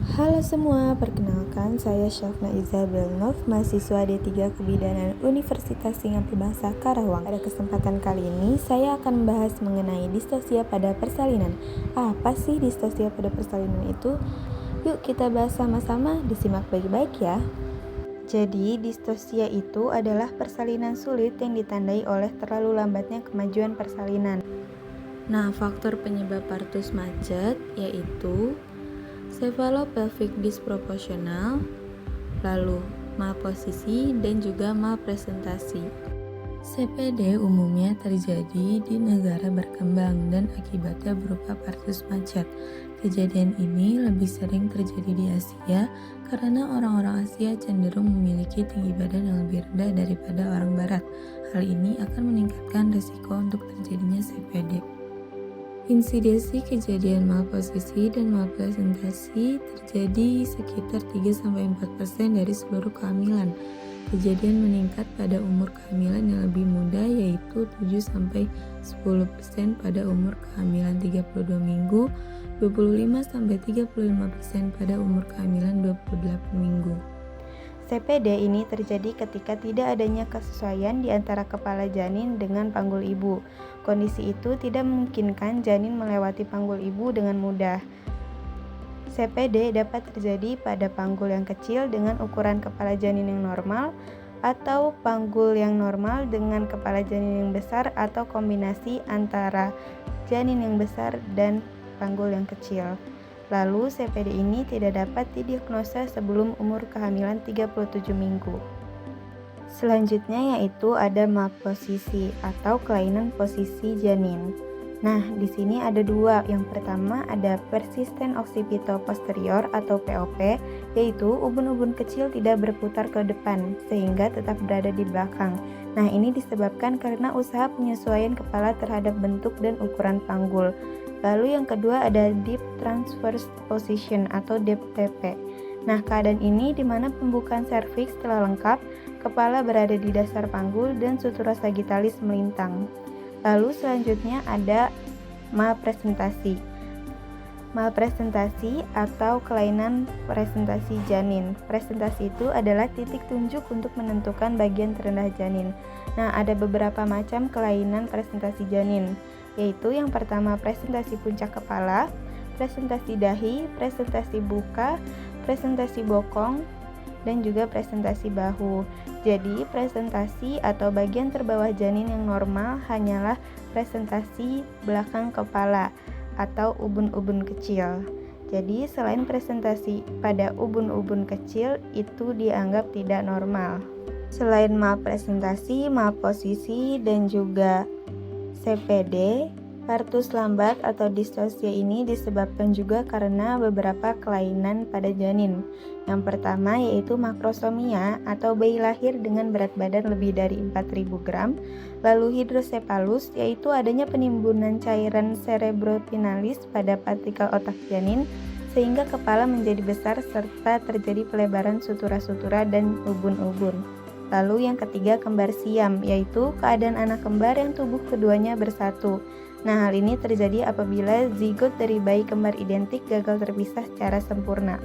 Halo semua, perkenalkan saya Syafna Izabel Nov, mahasiswa D3 Kebidanan Universitas Singapura Bangsa Karawang. Pada kesempatan kali ini, saya akan membahas mengenai distosia pada persalinan. Apa sih distosia pada persalinan itu? Yuk kita bahas sama-sama, disimak baik-baik ya. Jadi, distosia itu adalah persalinan sulit yang ditandai oleh terlalu lambatnya kemajuan persalinan. Nah, faktor penyebab partus macet yaitu cephalopelvic disproportional, lalu malposisi dan juga malpresentasi. CPD umumnya terjadi di negara berkembang dan akibatnya berupa partus macet. Kejadian ini lebih sering terjadi di Asia karena orang-orang Asia cenderung memiliki tinggi badan yang lebih rendah daripada orang Barat. Hal ini akan meningkatkan risiko untuk terjadinya CPD. Insidensi kejadian malposisi dan malpresentasi terjadi sekitar 3-4% dari seluruh kehamilan. Kejadian meningkat pada umur kehamilan yang lebih muda yaitu 7-10% pada umur kehamilan 32 minggu, 25-35% pada umur kehamilan 28 minggu. CPD ini terjadi ketika tidak adanya kesesuaian di antara kepala janin dengan panggul ibu. Kondisi itu tidak memungkinkan janin melewati panggul ibu dengan mudah. CPD dapat terjadi pada panggul yang kecil dengan ukuran kepala janin yang normal, atau panggul yang normal dengan kepala janin yang besar, atau kombinasi antara janin yang besar dan panggul yang kecil. Lalu CPD ini tidak dapat didiagnosa sebelum umur kehamilan 37 minggu. Selanjutnya yaitu ada malposisi atau kelainan posisi janin. Nah, di sini ada dua. Yang pertama ada persistent occipito posterior atau POP, yaitu ubun-ubun kecil tidak berputar ke depan sehingga tetap berada di belakang. Nah, ini disebabkan karena usaha penyesuaian kepala terhadap bentuk dan ukuran panggul. Lalu yang kedua ada deep transverse position atau DTP. Nah, keadaan ini di mana pembukaan serviks telah lengkap, kepala berada di dasar panggul dan sutura sagittalis melintang. Lalu selanjutnya ada malpresentasi. Malpresentasi atau kelainan presentasi janin. Presentasi itu adalah titik tunjuk untuk menentukan bagian terendah janin. Nah, ada beberapa macam kelainan presentasi janin, yaitu yang pertama presentasi puncak kepala, presentasi dahi, presentasi buka, presentasi bokong, dan juga presentasi bahu. Jadi, presentasi atau bagian terbawah janin yang normal hanyalah presentasi belakang kepala atau ubun-ubun kecil. Jadi, selain presentasi pada ubun-ubun kecil itu dianggap tidak normal. Selain malpresentasi, malposisi, dan juga CPD, partus lambat atau distosia ini disebabkan juga karena beberapa kelainan pada janin. Yang pertama yaitu makrosomia atau bayi lahir dengan berat badan lebih dari 4.000 gram. Lalu hidrosepalus yaitu adanya penimbunan cairan cerebrotinalis pada partikel otak janin sehingga kepala menjadi besar serta terjadi pelebaran sutura-sutura dan ubun-ubun. Lalu yang ketiga kembar siam, yaitu keadaan anak kembar yang tubuh keduanya bersatu. Nah, hal ini terjadi apabila zigot dari bayi kembar identik gagal terpisah secara sempurna.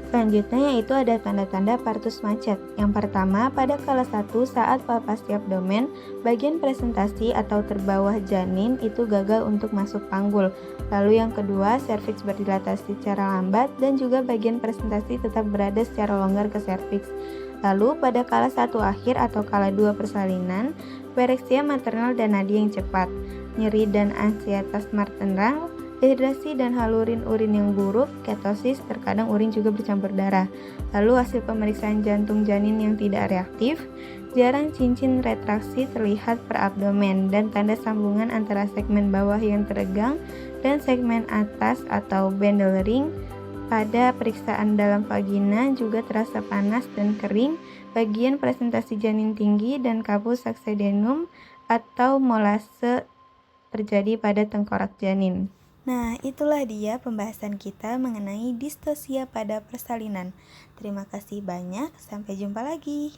Selanjutnya yaitu ada tanda-tanda partus macet. Yang pertama, pada kelas 1 saat palpasi abdomen, bagian presentasi atau terbawah janin itu gagal untuk masuk panggul. Lalu yang kedua, serviks berdilatasi secara lambat dan juga bagian presentasi tetap berada secara longgar ke serviks. Lalu pada kala 1 akhir atau kala 2 persalinan, pereksia maternal dan nadi yang cepat, nyeri dan ansietas maternal, dehidrasi dan halurin urin yang buruk, ketosis, terkadang urin juga bercampur darah. Lalu hasil pemeriksaan jantung janin yang tidak reaktif, jarang cincin retraksi terlihat per abdomen, dan tanda sambungan antara segmen bawah yang teregang dan segmen atas atau bundle ring. Pada periksaan dalam vagina juga terasa panas dan kering, bagian presentasi janin tinggi dan kapus succedanum atau molase terjadi pada tengkorak janin. Nah, itulah dia pembahasan kita mengenai distosia pada persalinan. Terima kasih banyak, sampai jumpa lagi.